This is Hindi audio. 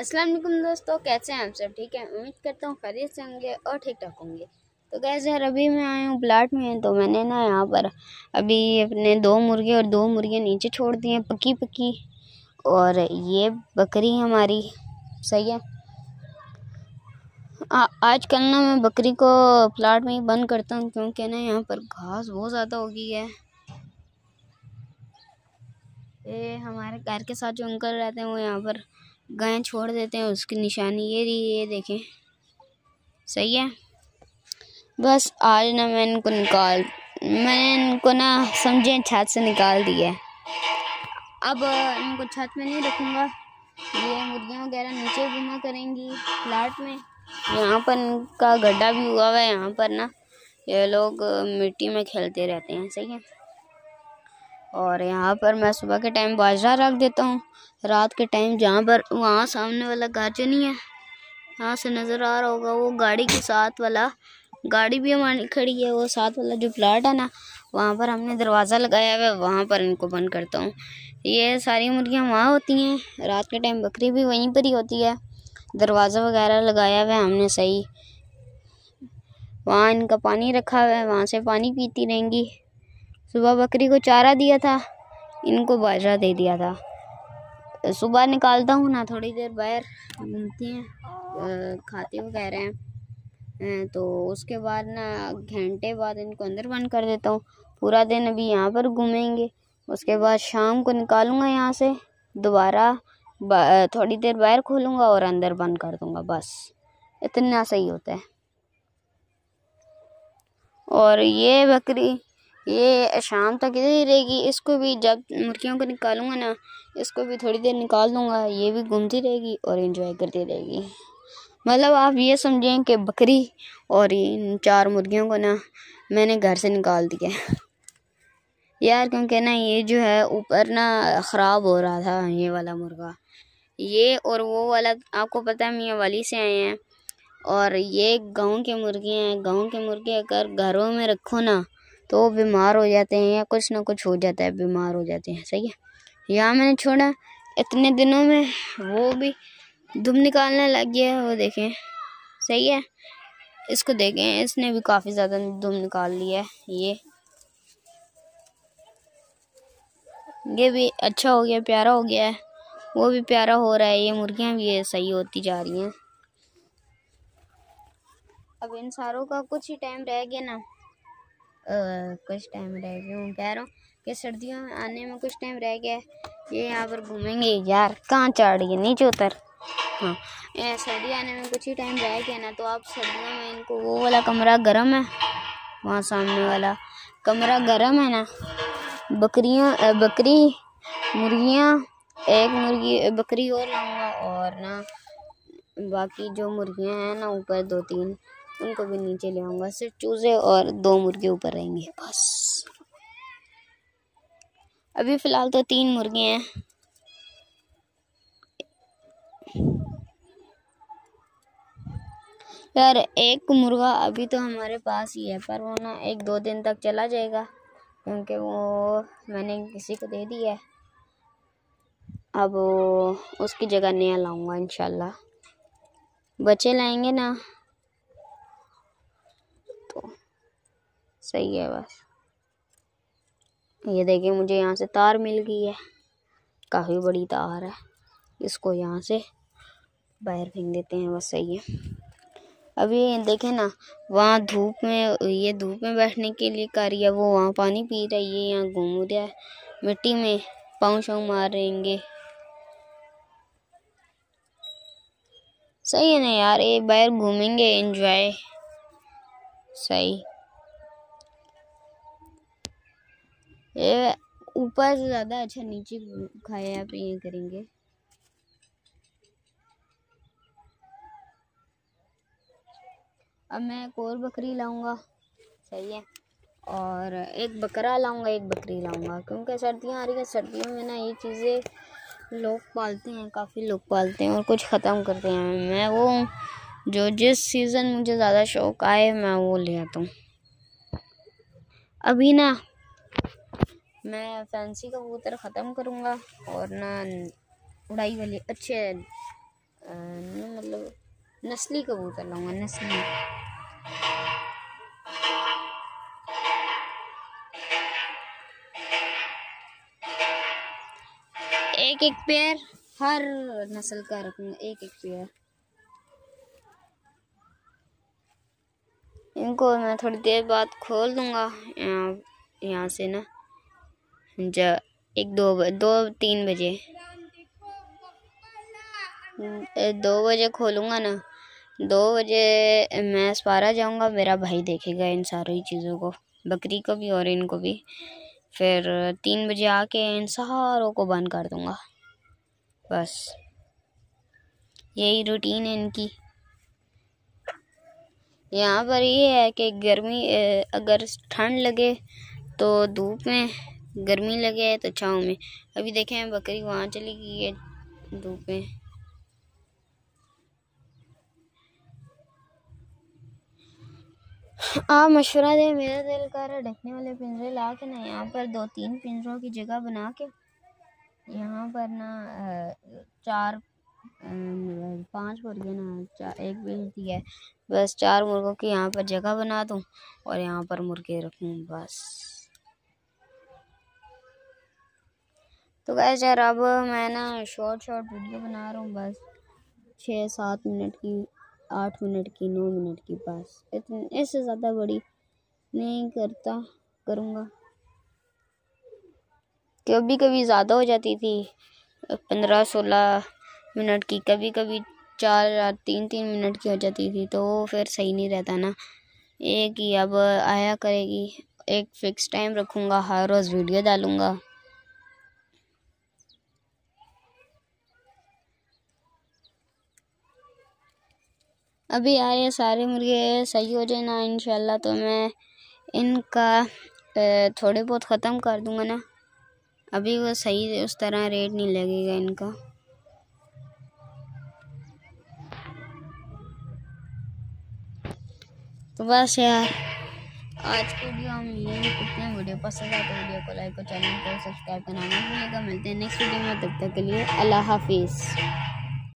अस्सलाम वालेकुम दोस्तों, कैसे हैं आप सब? ठीक है, उम्मीद करता हूँ खैरियत से होंगे और ठीक ठाक होंगे। तो कैसे यार, अभी मैं आया हूँ प्लाट में। तो मैंने ना यहाँ पर अभी अपने 2 मुर्गे और 2 मुर्गियाँ नीचे छोड़ दी हैं पकी पकी, और ये बकरी हमारी। सही है। आजकल ना मैं बकरी को प्लाट में ही बंद करता हूँ, क्योंकि ना यहाँ पर घास बहुत ज़्यादा हो गई है। ये हमारे घर के साथ जो अंकल रहते हैं वो यहाँ पर गाय छोड़ देते हैं, उसकी निशानी ये रही, ये देखें। सही है। बस आज ना मैंने इनको ना समझे छत से निकाल दिया है। अब इनको छत में नहीं रखूँगा, ये मुर्गियाँ वगैरह नीचे घुमा करेंगी प्लाट में। यहाँ पर इनका गड्ढा भी हुआ हुआ है, यहाँ पर ना ये लोग मिट्टी में खेलते रहते हैं। सही है। और यहाँ पर मैं सुबह के टाइम बाजरा रख देता हूँ, रात के टाइम जहाँ पर वहाँ सामने वाला घर जो नहीं है, यहाँ से नज़र आ रहा होगा, वो गाड़ी के साथ वाला गाड़ी भी हमारी खड़ी है, वो साथ वाला जो प्लाट है ना, वहाँ पर हमने दरवाज़ा लगाया हुआ है, वहाँ पर इनको बंद करता हूँ। ये सारी मुर्गियाँ वहाँ होती हैं, रात के टाइम बकरी भी वहीं पर ही होती है। दरवाज़ा वगैरह लगाया हुआ है हमने। सही। वहाँ इनका पानी रखा हुआ है, वहाँ से पानी पीती रहेंगी। सुबह बकरी को चारा दिया था, इनको बाजरा दे दिया था। सुबह निकालता हूँ ना, थोड़ी देर बाहर घूमती हैं, खाते वगैरह हैं, तो उसके बाद ना घंटे बाद इनको अंदर बंद कर देता हूँ। पूरा दिन अभी यहाँ पर घूमेंगे, उसके बाद शाम को निकालूंगा यहाँ से, दोबारा थोड़ी देर बाहर खोलूँगा और अंदर बंद कर दूँगा। बस इतना सही होता है। और ये बकरी ये शाम तक इधर ही रहेगी। इसको भी जब मुर्गियों को निकालूंगा ना, इसको भी थोड़ी देर निकाल दूंगा, ये भी घूमती रहेगी और एंजॉय करती रहेगी। मतलब आप ये समझें कि बकरी और इन 4 मुर्गियों को ना मैंने घर से निकाल दिया यार, क्योंकि ना ये जो है ऊपर ना ख़राब हो रहा था, ये वाला मुर्गा। ये और वो वाला आपको पता है मियाँ वाली से आए हैं, और ये गाँव के मुर्गे हैं। गाँव के मुर्गे अगर घरों में रखो ना तो बीमार हो जाते हैं, या कुछ ना कुछ हो जाता है, बीमार हो जाते हैं। सही है। यहाँ मैंने छोड़ा, इतने दिनों में वो भी दुम निकालने लग गया है, वो देखें। सही है। इसको देखें, इसने भी काफ़ी ज़्यादा दुम निकाल लिया है। ये भी अच्छा हो गया, प्यारा हो गया है, वो भी प्यारा हो रहा है। ये मुर्गियाँ भी ये सही होती जा रही हैं। अब इन सारों का कुछ ही टाइम रह गया ना, कुछ टाइम रह गया हूँ, कह रहा हूँ कि सर्दियों में आने में कुछ टाइम रह गया है। ये यहाँ पर घूमेंगे यार, कहाँ चढ़ रही है, नीचे उतर। हाँ, सर्दी आने में कुछ ही टाइम रह गया ना, तो आप सर्दियों में इनको वो वाला कमरा गर्म है, वहाँ सामने वाला कमरा गर्म है ना, बकरी मुर्गियाँ, एक मुर्गी बकरी और लाऊंगा, और ना बाकी जो मुर्गियाँ हैं ना ऊपर 2-3, उनको भी नीचे ले आऊँगा। सिर्फ चूजे और 2 मुर्गे ऊपर रहेंगे बस। अभी फ़िलहाल तो 3 मुर्गे हैं। यार एक मुर्गा अभी तो हमारे पास ही है, पर वो ना 1-2 दिन तक चला जाएगा, क्योंकि वो मैंने किसी को दे दिया है। अब उसकी जगह नया लाऊंगा इंशाल्लाह। बच्चे लाएंगे ना तो सही है। बस ये देखिए, मुझे यहाँ से तार मिल गई है, काफ़ी बड़ी तार है। इसको यहाँ से बाहर फेंक देते हैं, बस। सही है। अभी देखें ना, वहाँ धूप में बैठने के लिए कर रही है, वो वहाँ पानी पी रही है, यहाँ घूम रहा है मिट्टी में, पाँव शाँव मार रहेंगे। सही है ना यार, ये बाहर घूमेंगे, एंजॉय। सही। ये ऊपर से ज़्यादा अच्छा नीचे खाया पिए करेंगे। अब मैं एक और बकरी लाऊंगा। सही है। और एक बकरा लाऊंगा, एक बकरी लाऊंगा, क्योंकि सर्दियाँ आ रही है। सर्दियों में ना ये चीज़ें लोग पालते हैं, काफ़ी लोग पालते हैं और कुछ ख़त्म करते हैं। मैं वो हूँ जो जिस सीज़न मुझे ज़्यादा शौक़ आए मैं वो ले आता हूँ। अभी ना मैं फैंसी कबूतर ख़त्म करूँगा, और ना उड़ाई वाले अच्छे मतलब नस्ली कबूतर लाऊंगा, नस्ली। एक एक पेयर हर नस्ल का रखूंगा, एक एक पेयर। इनको मैं थोड़ी देर बाद खोल दूंगा यहाँ से ना, एक 2-3 बजे 2 बजे खोलूँगा ना। 2 बजे मैं सपारा जाऊँगा, मेरा भाई देखेगा इन सारी चीज़ों को, बकरी को भी और इनको भी। फिर 3 बजे आके इन सारों को बंद कर दूँगा। बस यही रूटीन है इनकी। यहाँ पर ये है कि गर्मी, अगर ठंड लगे तो धूप में, गर्मी लगे तो छाँव में। अभी देखें बकरी वहाँ चली गई है धूप में। आप मशवरा दें, मेरा दिल कर रहा ढकने वाले पिंजरे ला के ना यहाँ पर 2-3 पिंजरों की जगह बना के यहाँ पर ना 4-5 मुर्गे ना, एक बेच दिया है, बस 4 मुर्गों की यहाँ पर जगह बना दूँ और यहाँ पर मुर्गे रखूँ बस। तो गाइस यार अब मैं ना शॉर्ट वीडियो बना रहा हूँ, बस 6-7 मिनट की, 8 मिनट की, 9 मिनट की, बस इतनी, इससे ज़्यादा बड़ी नहीं करूँगा। कभी कभी ज़्यादा हो जाती थी, 15-16 मिनट की, कभी कभी 3-3 मिनट की हो जाती थी, तो फिर सही नहीं रहता ना। एक ही अब आया करेगी, एक फिक्स टाइम रखूँगा, हर रोज़ वीडियो डालूँगा। अभी आए सारे मुर्गे सही हो जाए ना इंशाल्लाह, तो मैं इनका थोड़े बहुत ख़त्म कर दूँगा ना। अभी वो सही उस तरह रेट नहीं लगेगा इनका। तो बस यार आज की वीडियो हम यही करते हैं। वीडियो पसंद आए तो वीडियो को लाइक और चैनल को सब्सक्राइब करना मत भूलिएगा। मिलते हैं नेक्स्ट वीडियो में, तब तक के लिए अल्लाह हाफिज़।